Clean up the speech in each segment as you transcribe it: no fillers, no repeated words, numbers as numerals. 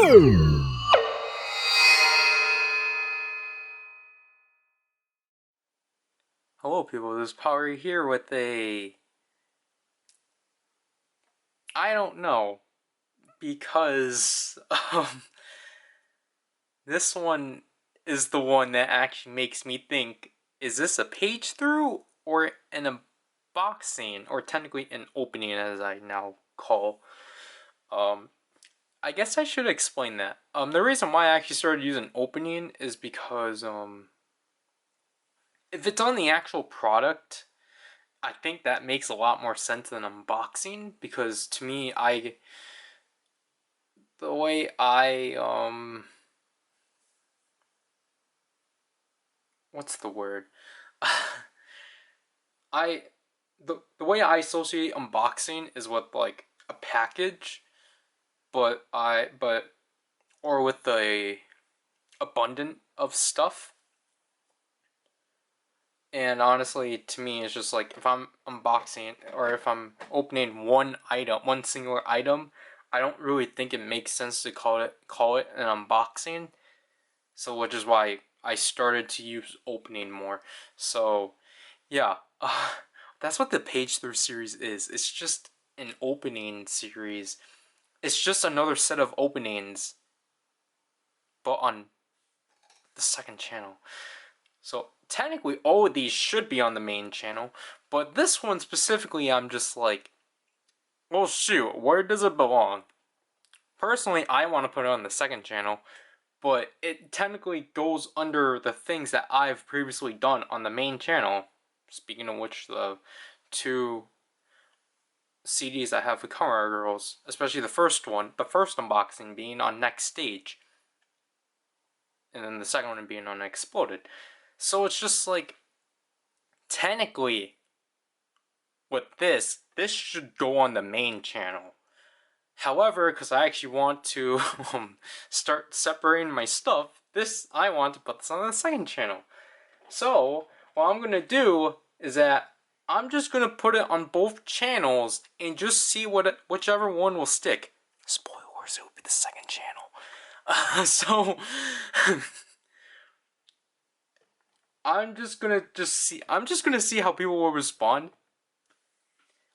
Hello people, this is Power here with I don't know, because this one is the one that actually makes me think, is this a page through or an unboxing, or technically an opening as I now call. I guess I should explain that. The reason why I actually started using opening is because if it's on the actual product, I think that makes a lot more sense than unboxing, because to me, the way what's the word? I the way I associate unboxing is with like a package, but or with a abundant of stuff. And honestly, to me, it's just like if I'm unboxing or if I'm opening one item, one singular item, I don't really think it makes sense to call it an unboxing. So, which is why I started to use opening more. So, yeah, that's what the page through series is. It's just an opening series. It's just another set of openings, but on the second channel. So technically all of these should be on the main channel, but this one specifically I'm just like, well shoot, where does it belong? Personally, I want to put it on the second channel, but it technically goes under the things that I've previously done on the main channel. Speaking of which, the two CDs I have with PowerRider girls, especially the first one, the first unboxing being on Next Stage, and then the second one being on Exploded. So it's just like, technically, with this should go on the main channel. However, because I actually want to start separating my stuff, I want to put this on the second channel. So, what I'm going to do is that I'm just going to put it on both channels and just see whichever one will stick. Spoilers, it will be the second channel. I'm just gonna see how people will respond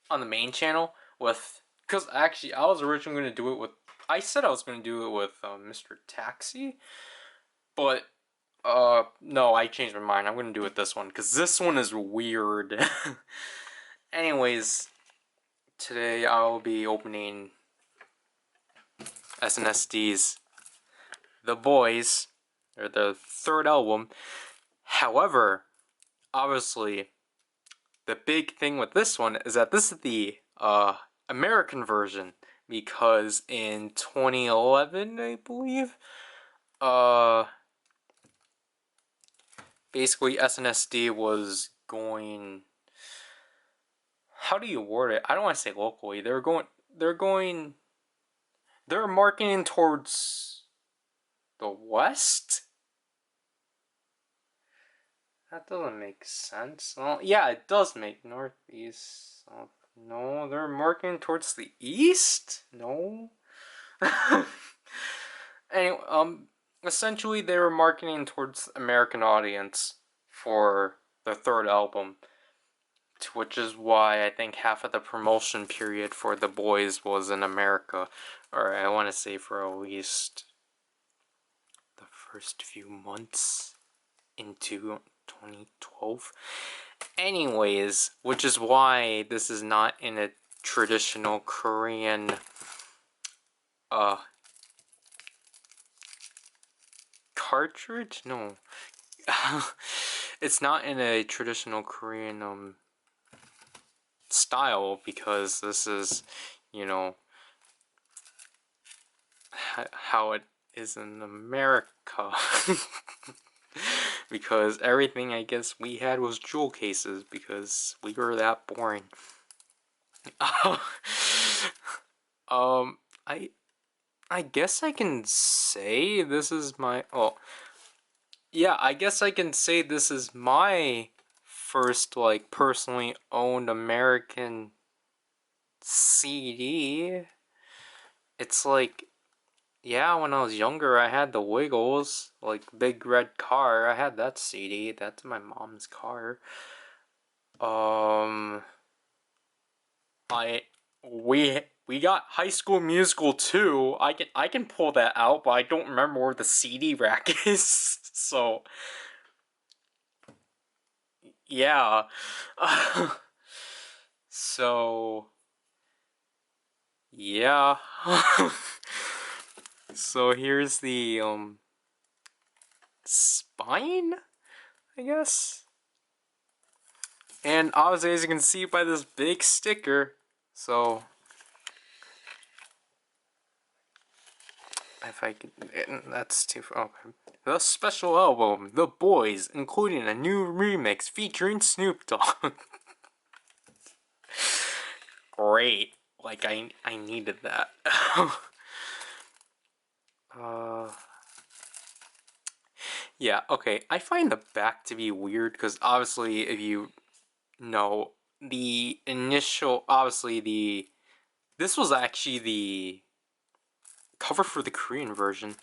on the main channel with, because actually I was originally going to do it with, I said I was going to do it with Mr. Taxi, but no, I changed my mind. I'm going to do it with this one, because this one is weird. Anyways, today I'll be opening SNSD The Boys, or the third album. However, obviously, the big thing with this one is that this is the American version, because in 2011, I believe, basically SNSD was going, how do you word it? I don't want to say locally. They're marketing towards the West? That doesn't make sense. Well, yeah, it does make Northeast. No, they're marketing towards the East? No. Anyway, essentially they were marketing towards American audience for the third album, which is why I think half of the promotion period for The Boys was in America, or I want to say for at least the first few months into 2012. Anyways, which is why this is not in a traditional Korean cartridge? No. It's not in a traditional Korean style, because this is, you know, how it is in America. Because everything I guess we had was jewel cases, because we were that boring. I guess I can say this is my, oh, yeah, I guess I can say this is my first, like, personally owned American CD. It's like, Yeah, when I was younger, I had the Wiggles, like Big Red Car. I had that CD. That's my mom's car. Um, I we got High School Musical 2. I can pull that out, but I don't remember where the CD rack is. So yeah. So yeah. So here's the spine, I guess. And obviously, as you can see by this big sticker, so if I can, that's too. Okay. The special album, The Boys, including a new remix featuring Snoop Dogg. Great, like I needed that. uh, yeah. Okay, I find the back to be weird because obviously, if you know the initial, obviously this was actually the cover for the Korean version.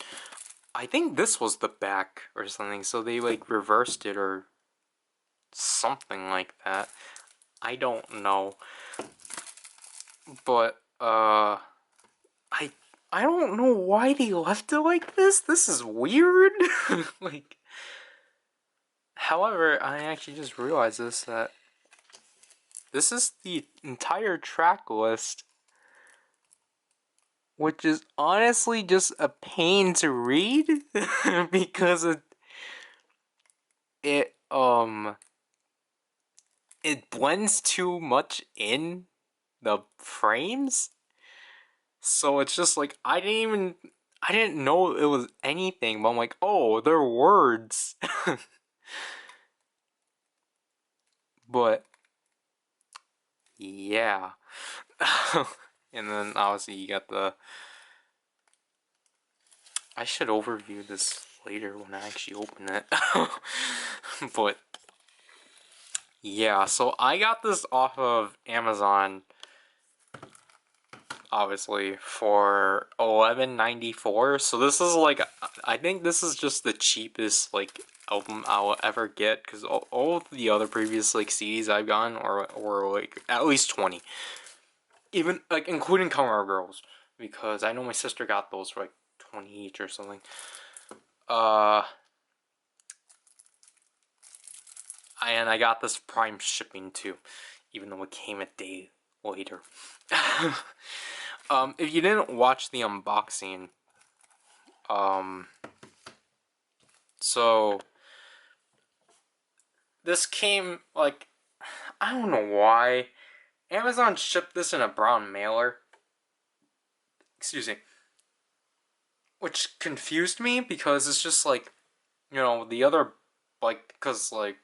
I think this was the back or something, so they like reversed it or something like that. I don't know. But I I don't know why they left it like this. This is weird. Like however, I actually just realized that this is the entire track list, which is honestly just a pain to read because it it blends too much in the frames. So it's just like I didn't know it was anything, but I'm like, oh, they're words. But yeah. And then obviously you got the I should overview this later when I actually open it. But yeah, so I got this off of Amazon obviously for $11.94. So this is like I think this is just the cheapest like album I'll ever get because all of the other previous like CDs I've gotten or like at least 20, even like including Cover Girls because I know my sister got those for like 20 each or something. Uh, and I got this Prime shipping too, even though it came a day later. If you didn't watch the unboxing, um, so this came like I don't know why Amazon shipped this in a brown mailer. Excuse me, which confused me because it's just like the other like because like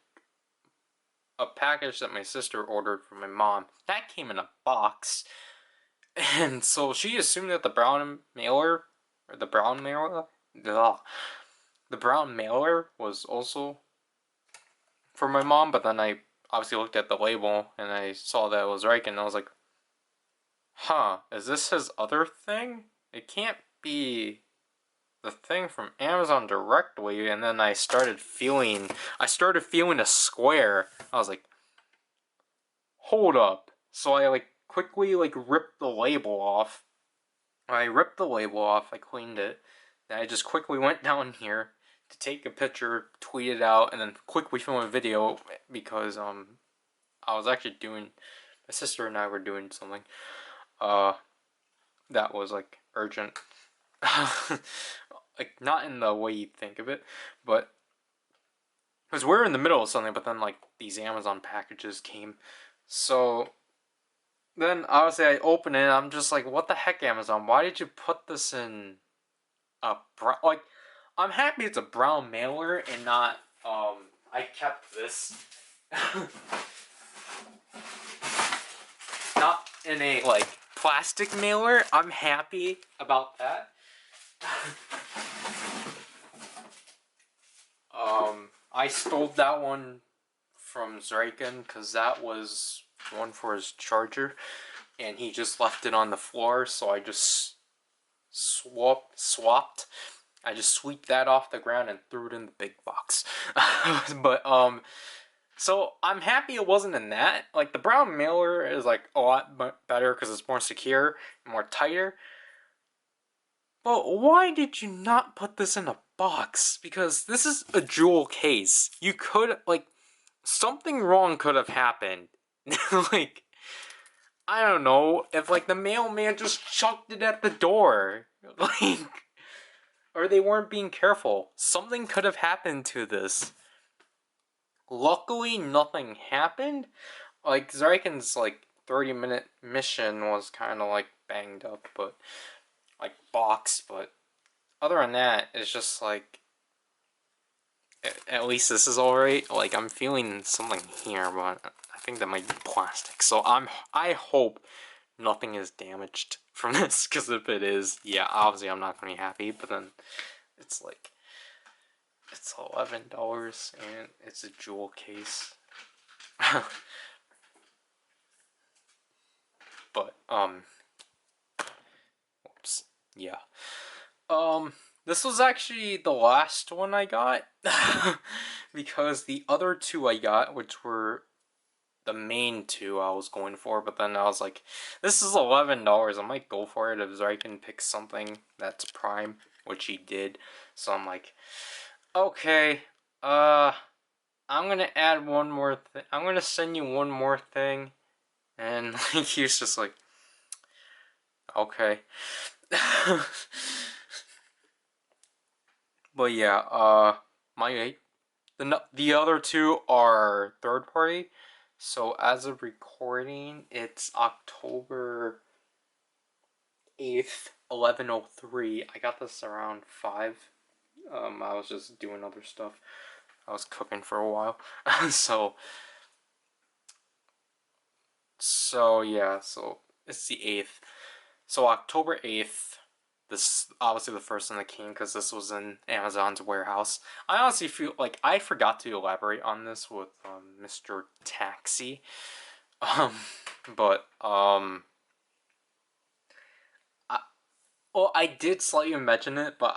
a package that my sister ordered from my mom that came in a box, and so she assumed that the brown mailer or the brown mailer was also for my mom, but then I obviously looked at the label and I saw that it was Riken, and I was like, huh, is this his other thing? It can't be the thing from Amazon directly. And then I started feeling a square. I was like, hold up. So I like quickly like ripped the label off. I ripped the label off, I cleaned it, then I just quickly went down here to take a picture, tweet it out, and then quickly film a video because I was actually doing my sister and I were doing something uh that was like urgent. Like not in the way you think of it, but because we're in the middle of something, but then like these Amazon packages came. So then obviously I open it, I'm just like, what the heck, Amazon? Why did you put this in a brown? Like, I'm happy it's a brown mailer and not. I kept this, not in a like plastic mailer. I'm happy about that. I stole that one from Zrykin because that was one for his charger, and he just left it on the floor, so I just swapped. I just sweeped that off the ground and threw it in the big box. But so I'm happy it wasn't in that. Like the brown mailer is like a lot better because it's more secure, more tighter. But why did you not put this in a box? Because this is a jewel case. You could, like, something wrong could have happened. Like, I don't know, if, like, the mailman just chucked it at the door. Like, or they weren't being careful. Something could have happened to this. Luckily, nothing happened. Like, Zarikin's, like, 30-minute mission was kind of, like, banged up, but, like, boxed, but other than that, it's just, like, at least this is alright. Like, I'm feeling something here, but I think that might be plastic. So I hope nothing is damaged from this, because if it is, yeah, obviously I'm not gonna be happy. But then it's like it's $11 and it's a jewel case. But whoops, yeah. This was actually the last one I got because the other two I got, which were the main two I was going for, but then I was like, this is $11. I might go for it if I can pick something that's prime, which he did. So I'm like, okay, I'm gonna add one more thing. I'm gonna send you one more thing, and like, he's just like, okay. But yeah, the other two are third party. So as of recording, it's October 8th, 11:03. I got this around 5. I was just doing other stuff. I was cooking for a while. So yeah, so it's the 8th. So October 8th, this obviously the first one that came because this was in Amazon's warehouse. I honestly feel like I forgot to elaborate on this with Mr. Taxi. Um, but I did slightly mention it, but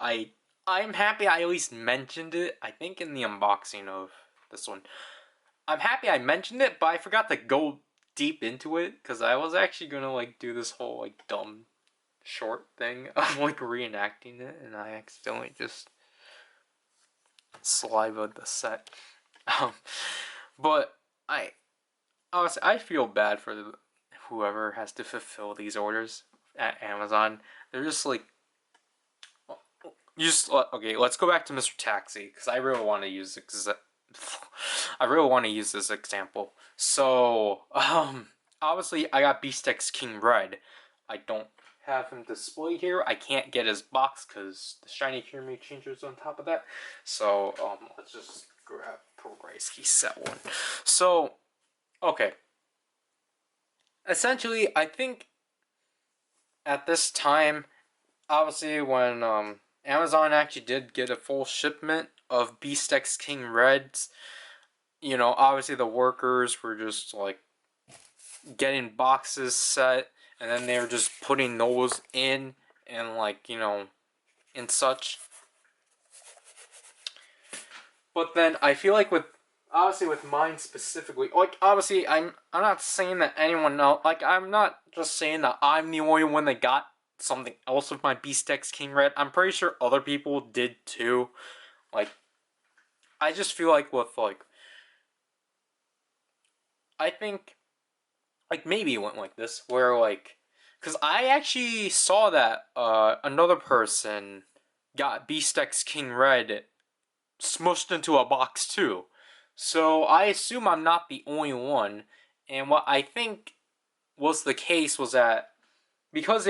I'm happy I at least mentioned it. I think in the unboxing of this one, I'm happy I mentioned it, but I forgot to go deep into it because I was actually gonna like do this whole like dumb short thing of like reenacting it, and I accidentally just salivated the set. Um, but I honestly I feel bad for whoever has to fulfill these orders at Amazon. They're just like, you just okay. Let's go back to Mr. Taxi because I really want to use this example. So obviously I got Beastex King Red. I don't have him displayed here. I can't get his box because the shiny Kirimi changer's on top of that. So let's just grab PowerRider set 1. So okay, essentially I think at this time, obviously when Amazon actually did get a full shipment of Beastex King Reds, you know, obviously the workers were just like getting boxes set, and then they were just putting those in and like, you know, and such. But then I feel like with obviously with mine specifically, like obviously I'm not saying that anyone else, like I'm not just saying that I'm the only one that got something else with my Beastex King Red. I'm pretty sure other people did too. Like I just feel like with like, I think like maybe it went like this where like, because I actually saw that another person got Beastex King Red smushed into a box too. So I assume I'm not the only one. And what I think was the case was that because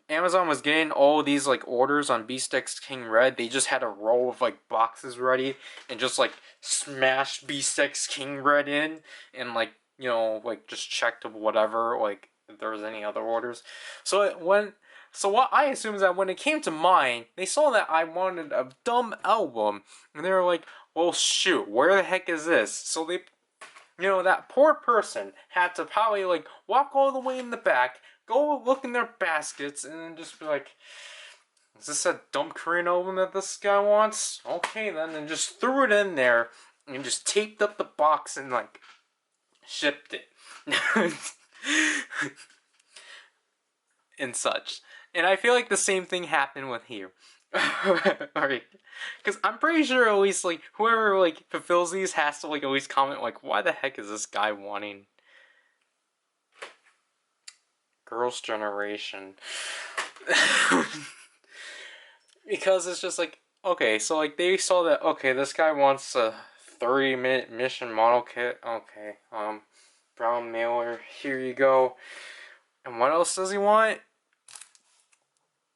Amazon was getting all these like orders on Beastex King Red, they just had a row of like boxes ready and just like smashed Beastex King Red in and like, you know, like just checked whatever, like if there was any other orders. So what I assume is that when it came to mine, they saw that I wanted a dumb album, and they were like, well shoot, where the heck is this? So they, you know, that poor person had to probably like walk all the way in the back, go look in their baskets, and then just be like, Is this a dumb Korean oven that this guy wants? Okay then, and just threw it in there and just taped up the box and like shipped it. And such. And I feel like the same thing happened with here. Alright. Because I'm pretty sure always like whoever like fulfills these has to like always comment like, why the heck is this guy wanting Girls' Generation? Because it's just like, okay, so like they saw that, okay, this guy wants a 30-minute mission model kit. Okay, brown mailer, here you go. And what else does he want?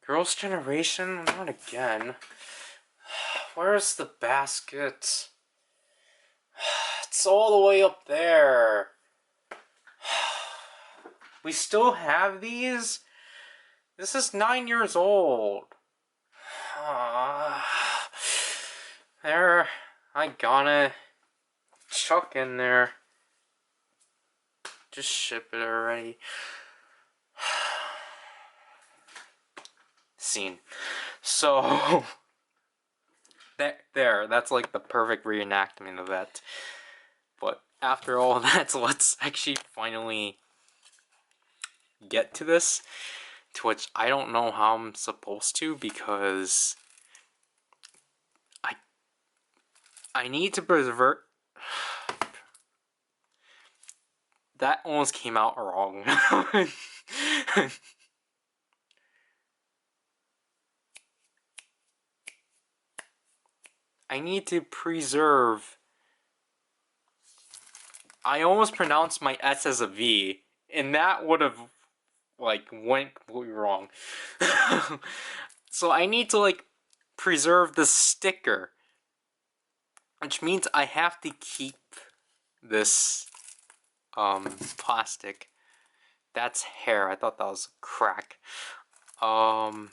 Girls' Generation? Not again. Where's the basket? It's all the way up there. We still have these? This is 9 years old. There, I gotta chuck in there. Just ship it already. Scene. So, that's like the perfect reenactment of that. But after all that, so let's actually finally get to this. To which I don't know how I'm supposed to, because I need to preserve. That almost came out wrong. I need to preserve. I almost pronounced my S as a V, and that would have like went completely wrong. So I need to like preserve the sticker, which means I have to keep this plastic. That's hair. I thought that was crack. The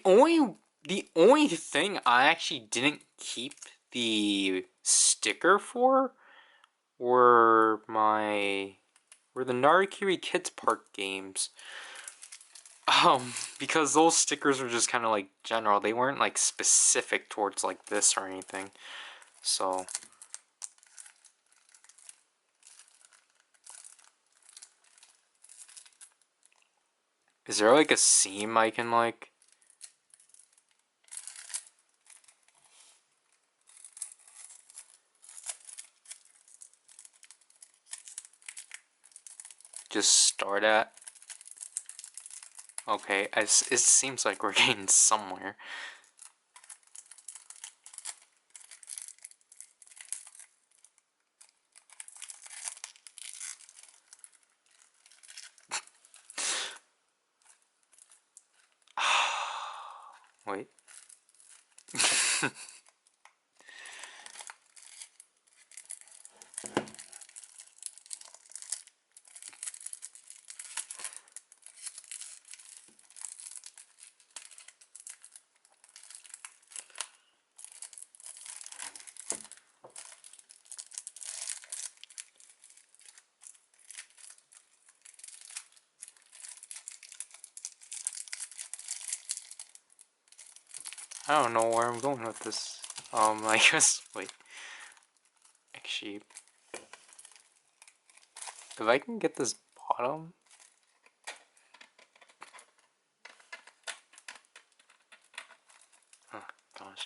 only thing I actually didn't keep the sticker for were the Narikiri Kids Park games. Because those stickers were just kind of like general. They weren't like specific towards like this or anything. So is there like a seam I can like just start at? Okay, it seems like we're getting somewhere. Wait. I don't know where I'm going with this. I guess, wait. Actually, if I can get this bottom. Oh, gosh.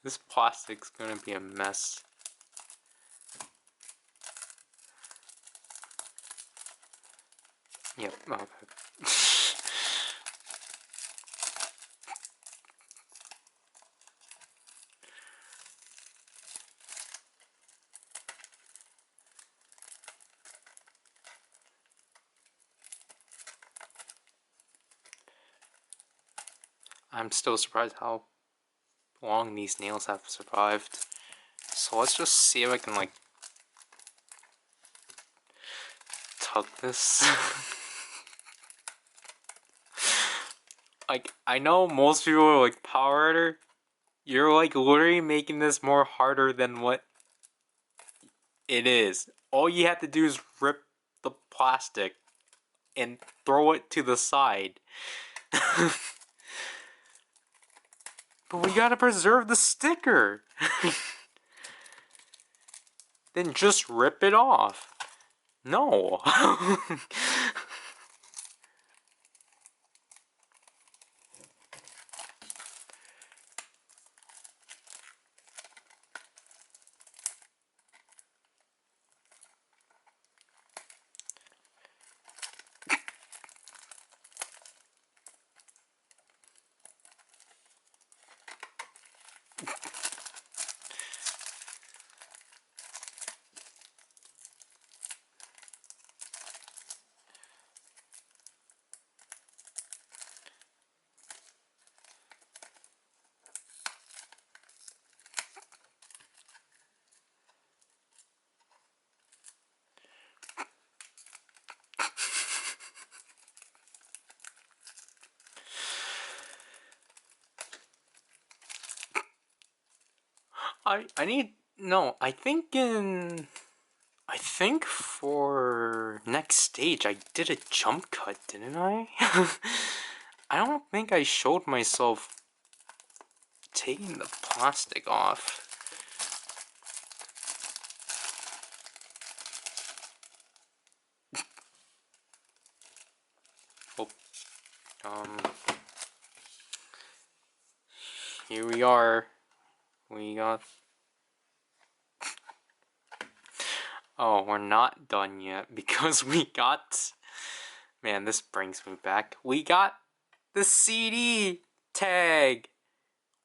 This plastic's gonna be a mess. Yep, okay. I'm still surprised how long these nails have survived. So let's just see if I can like cut this. Like, I know most people are like, PowerRider, you're like literally making this more harder than what it is. All you have to do is rip the plastic and throw it to the side. But we gotta preserve the sticker. Then just rip it off. No. I need, no, I think for next stage I did a jump cut, didn't I? I don't think I showed myself taking the plastic off. Oh, here we are. We got... Oh, we're not done yet because we got... Man, this brings me back. We got the CD tag!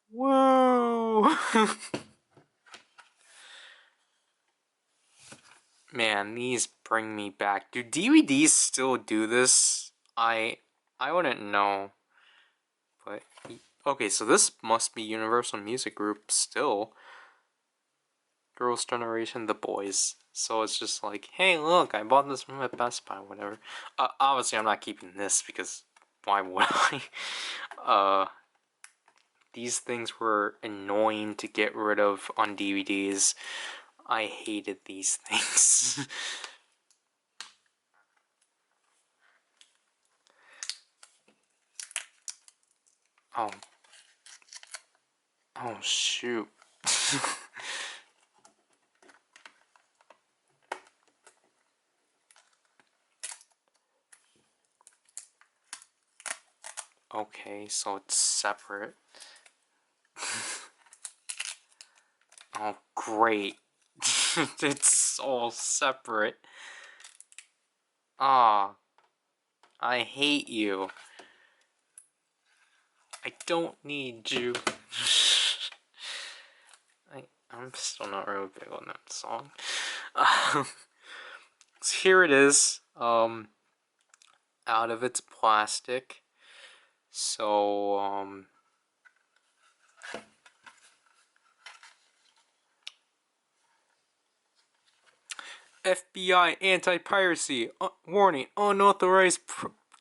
Woo! Man, these bring me back. Do DVDs still do this? I wouldn't know. But okay, so this must be Universal Music Group still. Girls' Generation, The Boys. So it's just like, hey, look, I bought this from at Best Buy, whatever. Obviously, I'm not keeping this because why would I? These things were annoying to get rid of on DVDs. I hated these things. Oh. Oh, shoot. Okay, so it's separate. Oh, great. It's all separate. Ah, I hate you. I don't need you. I'm still not really big on that song. So here it is, out of its plastic. So, FBI anti-piracy warning: unauthorized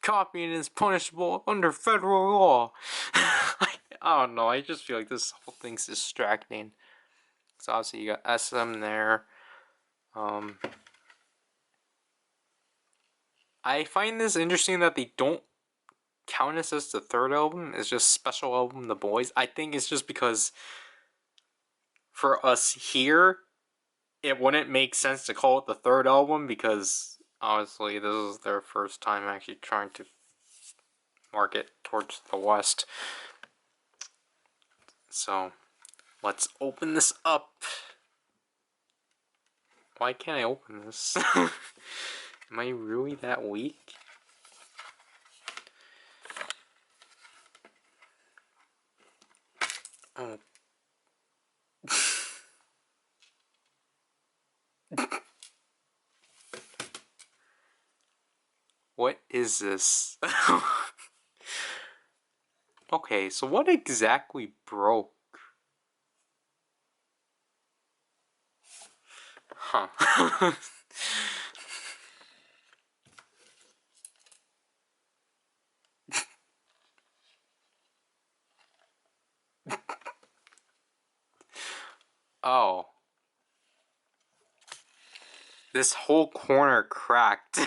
copying is punishable under federal law. I don't know. I just feel like this whole thing's distracting. So obviously you got SM there. I find this interesting that they don't count this as the third album. It's just special album The Boys. I think it's just because for us here, it wouldn't make sense to call it the third album because obviously this is their first time actually trying to market towards the West. So let's open this up. Why can't I open this? Am I really that weak? Oh. What is this? Okay, so what exactly broke? Huh. This whole corner cracked.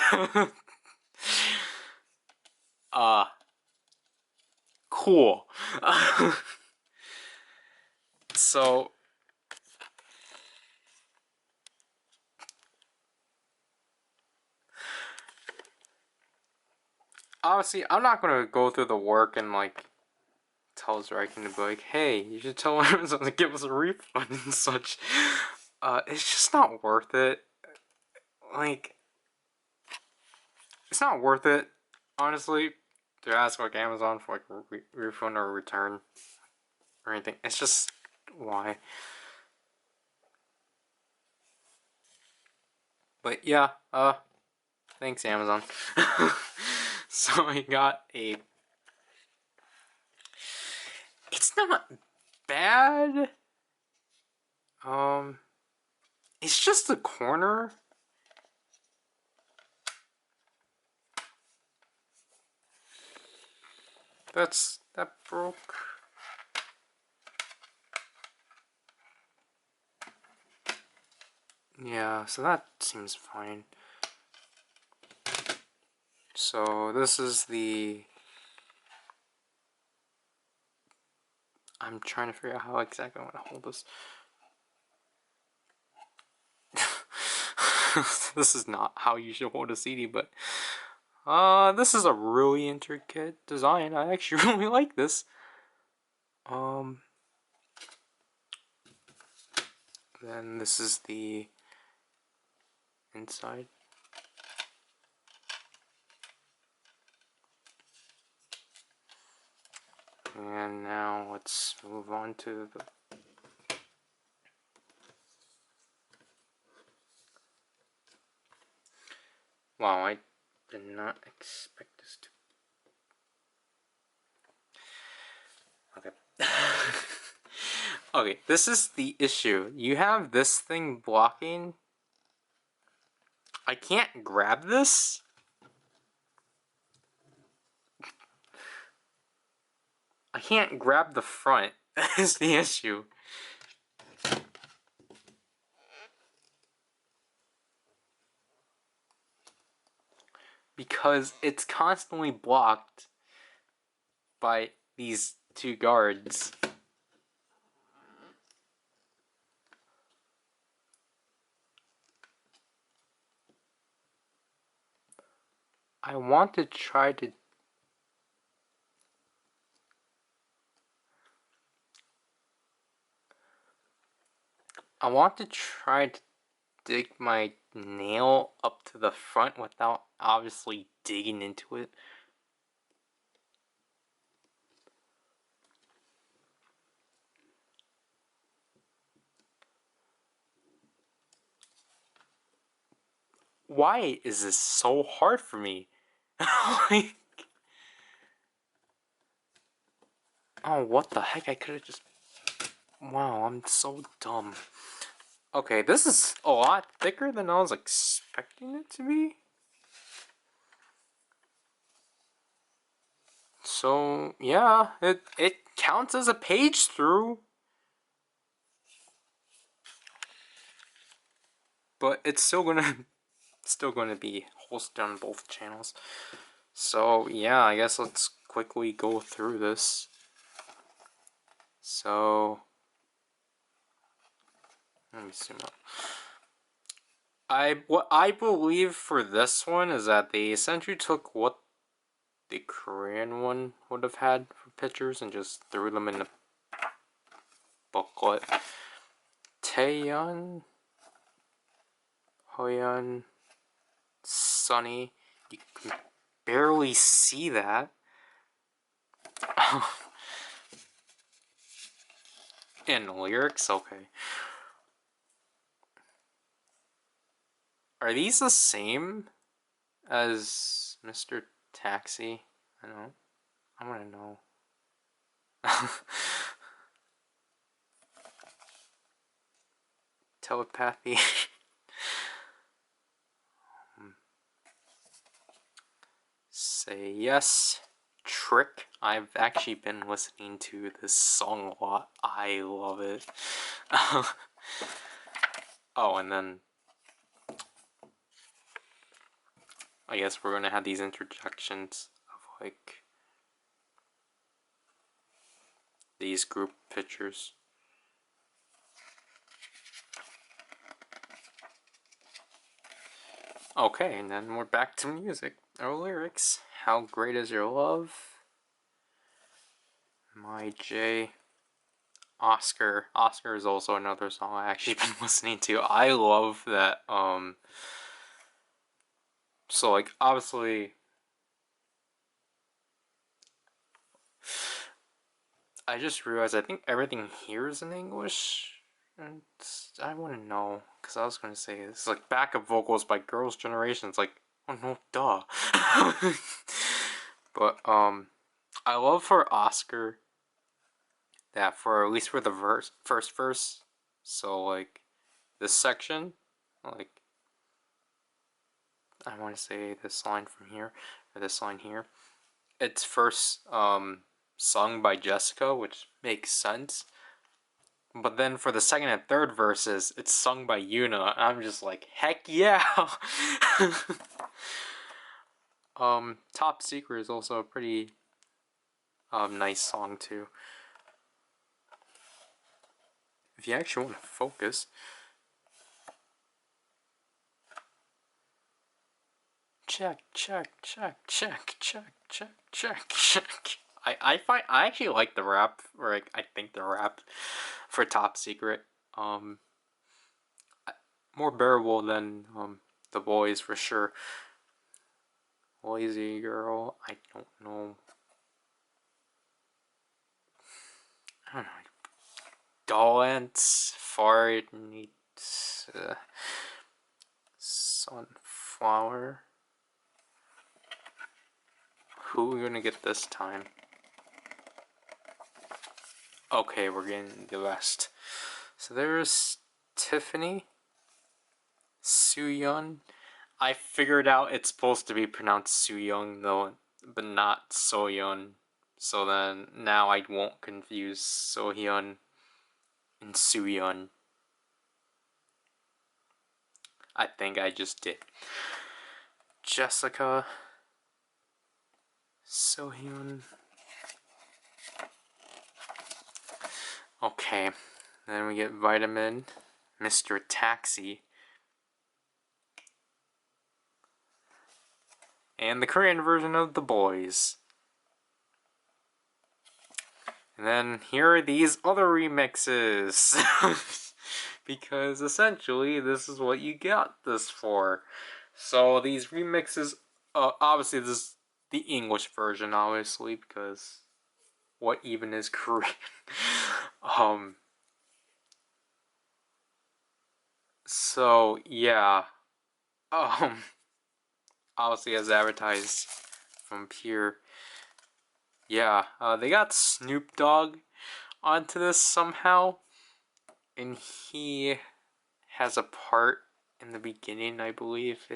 Cool. So obviously, I'm not gonna go through the work and like tell Zyrican to be like, "Hey, you should tell Amazon to give us a refund and such." It's just not worth it. Like, it's not worth it, honestly, to ask like Amazon for like refund or return or anything. It's just why. But yeah, thanks Amazon. So I got a. It's not bad. It's just a corner. That broke. Yeah, so that seems fine. So this is the. I'm trying to figure out how exactly I want to hold this. This is not how you should hold a CD, but this is a really intricate design. I actually really like this. Then this is the inside. And now let's move on to the. Wow, I did not expect this to. Okay. Okay, this is the issue. You have this thing blocking. I can't grab this. I can't grab the front. That is the issue. Because it's constantly blocked by these two guards. I want to try to. I want to try to dig my nail up to the front without obviously digging into it. Why is this so hard for me? Like, oh, what the heck? I could have just. Wow, I'm so dumb. Okay, this is a lot thicker than I was expecting it to be. So, yeah, it counts as a page through. But it's still gonna be hosted on both channels. So, yeah, I guess let's quickly go through this. So, let me zoom up. What I believe for this one is that they essentially took what the Korean one would have had for pictures and just threw them in the booklet. Taeyeon, Hoyeon, Sunny. You can barely see that. In lyrics, okay. Are these the same as Mr. Taxi? I don't. I want to know. Telepathy. Say yes. Trick. I've actually been listening to this song a lot. I love it. Oh, and then I guess we're gonna have these interjections of like these group pictures. Okay, and then we're back to music. Our lyrics. How great is your love? My J. Oscar. Oscar is also another song I actually been listening to. I love that. So like obviously, I just realized I think everything here is in English. And I want to know because I was gonna say it's like backup vocals by Girls' Generation. It's like, oh no, duh. But I love for Oscar that for at least for the first verse. So like this section, like I want to say this line from here or this line here. It's first sung by Jessica, which makes sense. But then for the second and third verses, it's sung by Yuna. I'm just like, heck yeah! Top Secret is also a pretty nice song too. If you actually want to focus. Check, check, check, check, check, check, check, check. I actually like the rap, or like, I think the rap for Top Secret. More bearable than the boys for sure. Lazy girl, I don't know. I don't know. Dolence, fart needs sunflower. Who are we gonna get this time? Okay, we're getting the best. So there's Tiffany, Sooyeon. I figured out it's supposed to be pronounced Sooyoung though, but not Soyeon. So then now I won't confuse Sohyun and Sooyeon. I think I just did. Jessica, Sohyun. Okay, then we get Vitamin, Mr. Taxi, and the Korean version of The Boys. And then here are these other remixes. Because essentially this is what you got this for. So these remixes, obviously this is the English version, obviously, because what even is Korean? So yeah, obviously as advertised from Pure. Yeah, they got Snoop Dogg onto this somehow, and he has a part in the beginning, I believe.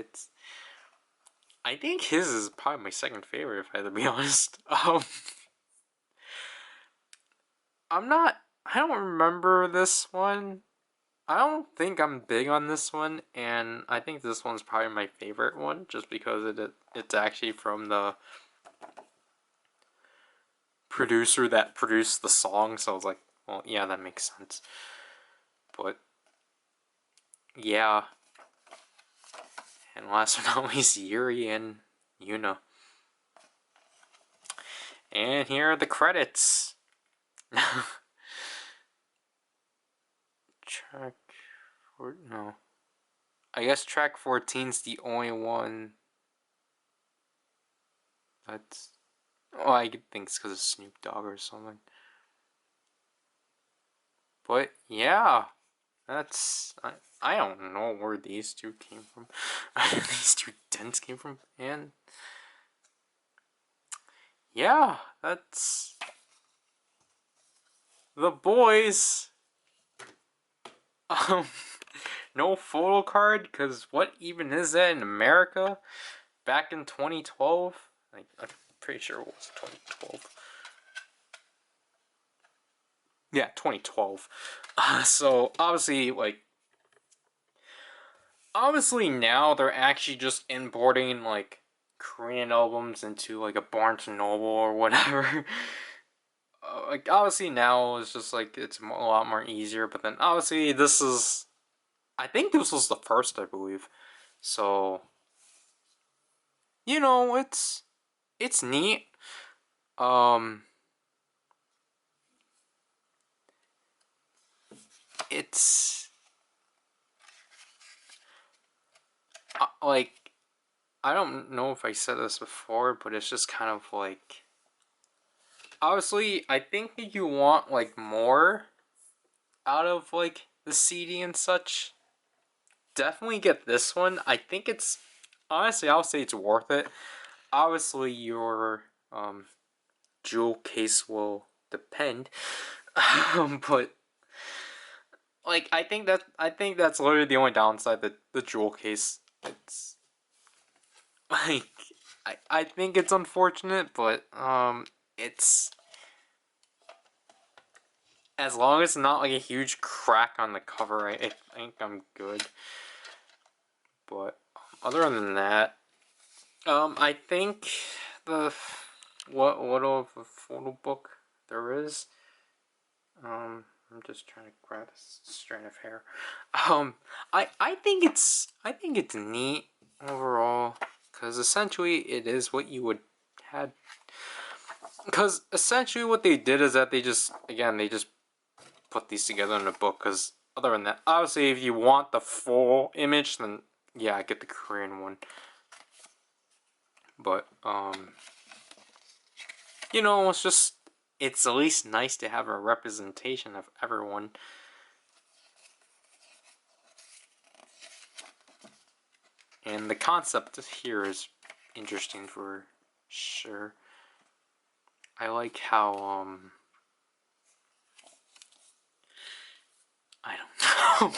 I think his is probably my second favorite, if I have to be honest. I don't remember this one. I don't think I'm big on this one, and I think this one's probably my favorite one, just because it's actually from the producer that produced the song, so I was like, well, yeah, that makes sense. But, yeah. And last but not least, Yuri and Yuna. And here are the credits. Track... no. I guess track 14's the only one that's... Oh, I think it's because of Snoop Dogg or something. But, yeah. That's... I don't know where these two came from. These two dents came from. And... yeah, that's... The Boys. No photo card, because what even is that in America? Back in 2012? I'm pretty sure it was 2012. Yeah, 2012. So, obviously, like, Obviously now they're actually just importing like Korean albums into like a Barnes and Noble or whatever. Like obviously now it's just like it's a lot more easier, but then obviously this is, I think this was the first, I believe. So it's neat. Um, it's like I don't know if I said this before, but it's just kind of like obviously I think that you want like more out of like the CD and such. Definitely get this one. I think it's honestly I'll say it's worth it. Obviously your jewel case will depend, but like I think that's literally the only downside, the jewel case. It's like I think it's unfortunate, but it's as long as it's not like a huge crack on the cover, I think I'm good. But other than that, I think the what of a photo book there is. I'm just trying to grab this strand of hair. I think it's neat overall, because essentially it is what you would had. Because essentially what they did is that they just put these together in a book. Because other than that, obviously if you want the full image, then yeah, get the Korean one. But it's at least nice to have a representation of everyone. And the concept here is interesting for sure. I like how I don't know.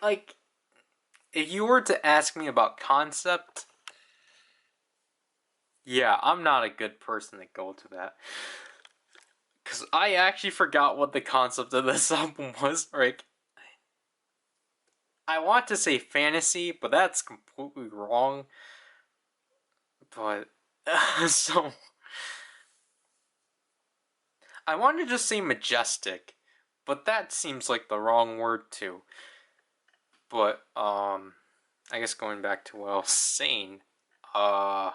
Like, if you were to ask me about concept, yeah, I'm not a good person to go to that. Because I actually forgot what the concept of this album was. Like, I want to say fantasy, but that's completely wrong. But, so, I wanted to just say majestic, but that seems like the wrong word too. But, I guess going back to what I was saying, I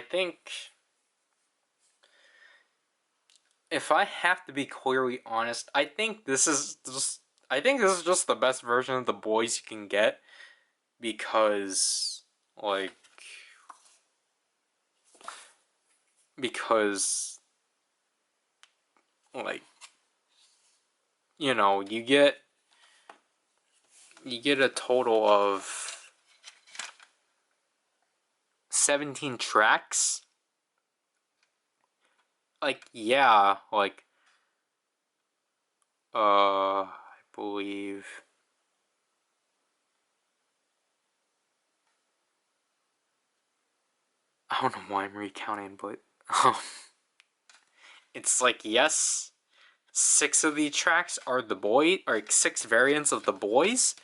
think if I have to be clearly honest, I think this is just the best version of the boys you can get, because like because like you get a total of 17 tracks. Like yeah, like I believe I don't know why I'm recounting, but it's like yes, 6 of the tracks are the boy, or like 6 variants of the boys.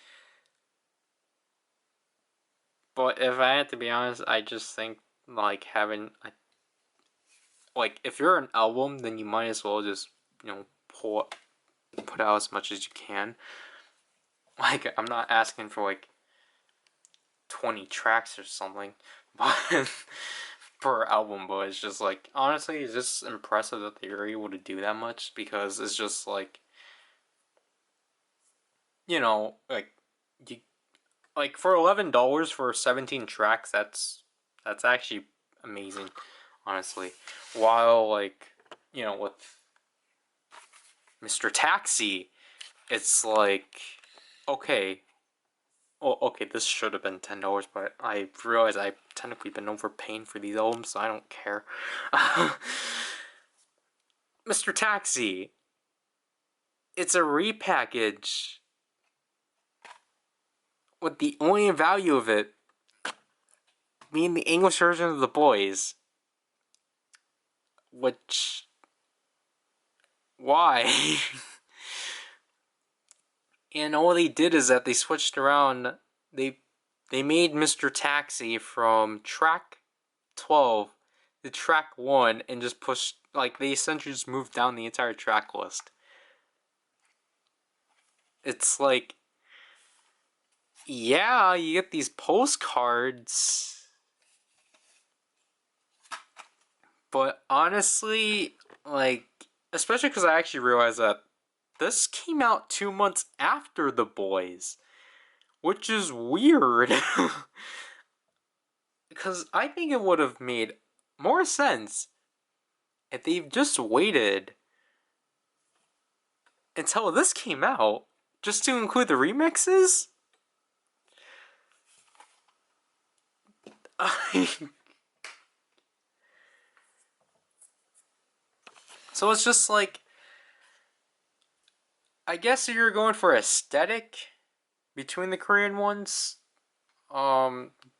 But if I had to be honest, I just think like like if you're an album, then you might as well just put out as much as you can. Like I'm not asking for like 20 tracks or something, but per album. But it's just like honestly, it's just impressive that they were able to do that much, because it's just like like you like for $11 for 17 tracks, that's actually amazing, honestly. While like with Mr. Taxi, it's like okay, well, okay, this should have been $10, but I realize I've technically been overpaying for these albums, so I don't care. Mr. Taxi, it's a repackage with the only value of it being the English version of the boys. Which, why? And all they did is that they switched around. They made Mr. Taxi from track 12 to track 1 and just pushed, like, they essentially just moved down the entire track list. It's like, yeah, you get these postcards, but honestly, like, especially because I actually realized that this came out 2 months after The Boys, which is weird. Because I think it would have made more sense if they've just waited until this came out just to include the remixes. So it's just like, I guess if you're going for aesthetic between the Korean ones,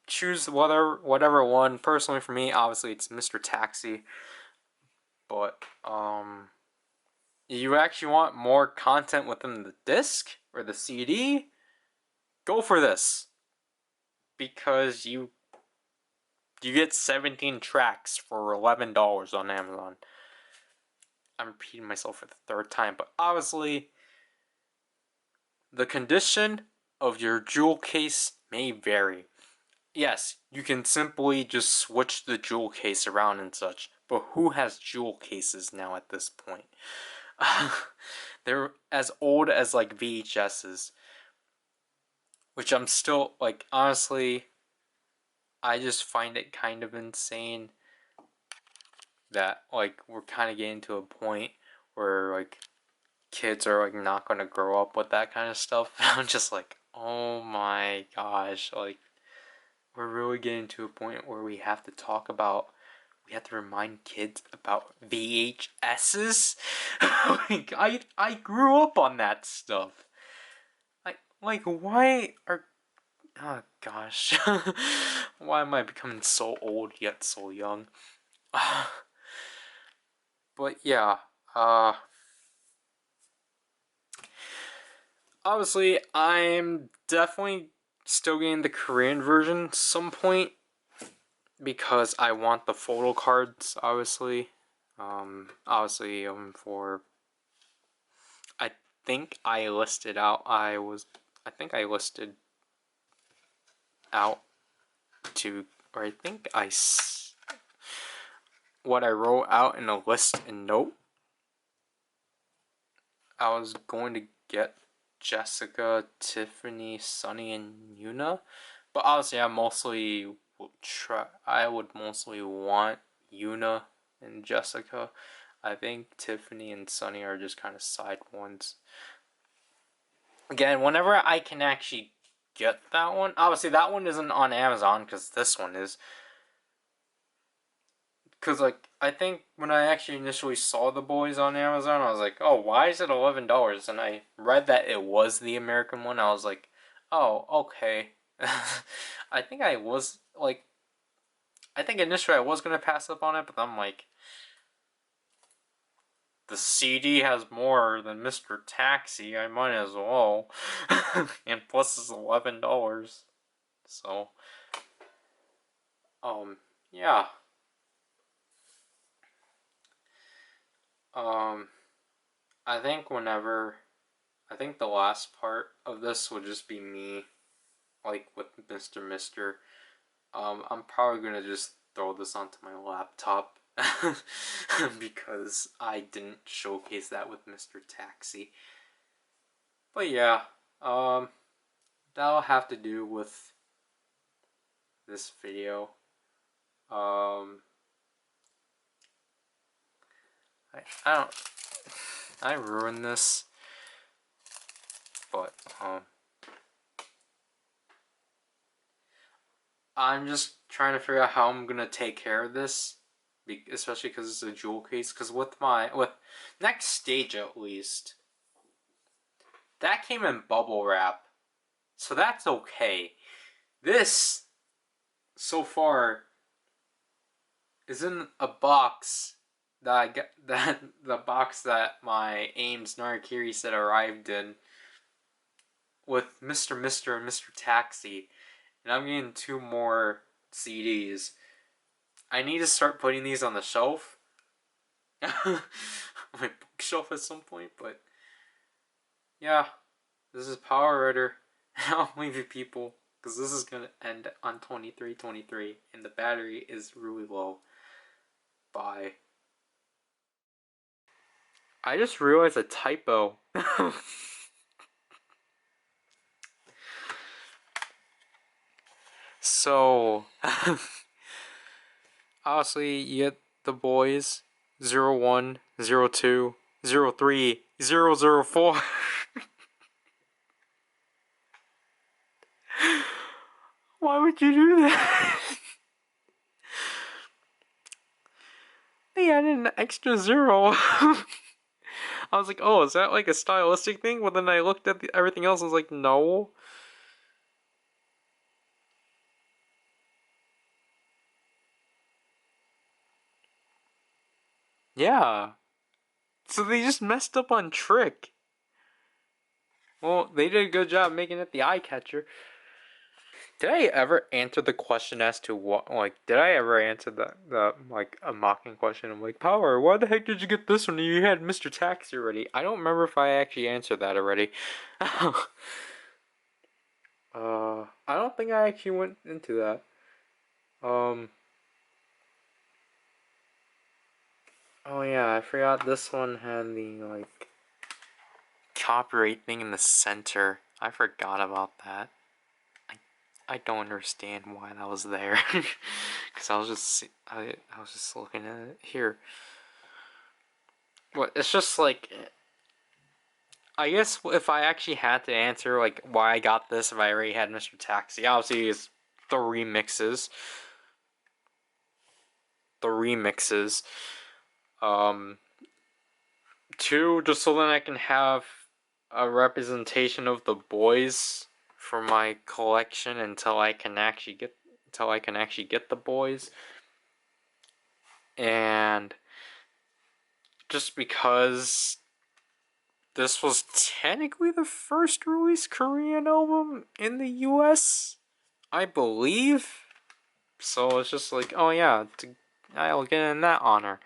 choose whatever one. Personally, for me, obviously it's Mr. Taxi. But you actually want more content within the disc or the CD? Go for this, because you get 17 tracks for $11 on Amazon. I'm repeating myself for the third time, but obviously the condition of your jewel case may vary. Yes, you can simply just switch the jewel case around and such, but who has jewel cases now at this point? They're as old as like VHSs, which I'm still like, honestly, I just find it kind of insane that like we're kind of getting to a point where like kids are like not gonna grow up with that kind of stuff. I'm just like, oh my gosh, like we're really getting to a point where we have to remind kids about VHSs. Like I grew up on that stuff. Like why are, oh gosh, why am I becoming so old yet so young? But yeah, obviously I'm definitely still getting the Korean version some point because I want the photo cards, obviously. Obviously, for, I think I listed out, I think I listed out to, or I think what I wrote out in a list and note, I was going to get Jessica, Tiffany, Sunny, and Yuna, but obviously I would mostly want Yuna and Jessica. I think Tiffany and Sunny are just kind of side ones. Again, whenever I can actually get that one, obviously that one isn't on Amazon because this one is. Because, like, I think when I actually initially saw The Boys on Amazon, I was like, oh, why is it $11? And I read that it was the American one. I was like, oh, okay. I think I was, like, I think initially I was going to pass up on it, but I'm like, the CD has more than Mr. Taxi. I might as well. And plus it's $11. So, yeah. I think I think the last part of this would just be me, like with Mr. Mister. I'm probably gonna just throw this onto my laptop because I didn't showcase that with Mr. Taxi. But yeah, that'll have to do with this video. I don't. I ruined this, but I'm just trying to figure out how I'm gonna take care of this, especially because it's a jewel case. Because with next stage at least, that came in bubble wrap, so that's okay. This so far is in a box that I get, that the box that my Ames Narakiri set arrived in. with Mr. and Mr. Taxi, and I'm getting 2 more CDs. I need to start putting these on the shelf. On my bookshelf at some point, but yeah, this is PowerRider. I'll leave you people, because this is gonna end on 23:23, and the battery is really low. Bye. I just realized a typo. So, obviously, you get the boys 01, 02, 03, 004. Why would you do that? They added an extra 0. I was like, oh, is that like a stylistic thing? But then I looked at everything else and was like, no. Yeah. So they just messed up on Trick. Well, they did a good job making it the eye catcher. Did I ever answer the question as to what, like, did I ever answer the like, a mocking question? I'm like, Power, why the heck did you get this one? You had Mr. Taxi already. I don't remember if I actually answered that already. I don't think I actually went into that. Oh yeah, I forgot this one had the, like, copyright thing in the center. I forgot about that. I don't understand why that was there. Because I was just looking at it here. Well, it's just like, I guess if I actually had to answer like why I got this, if I already had Mr. Taxi, obviously it's the remixes. The remixes. Um, 2, just so then I can have a representation of the boys for my collection until I can actually get the boys. And just because this was technically the first released Korean album in the US, I believe. So it's just like, oh yeah, I'll get in that honor.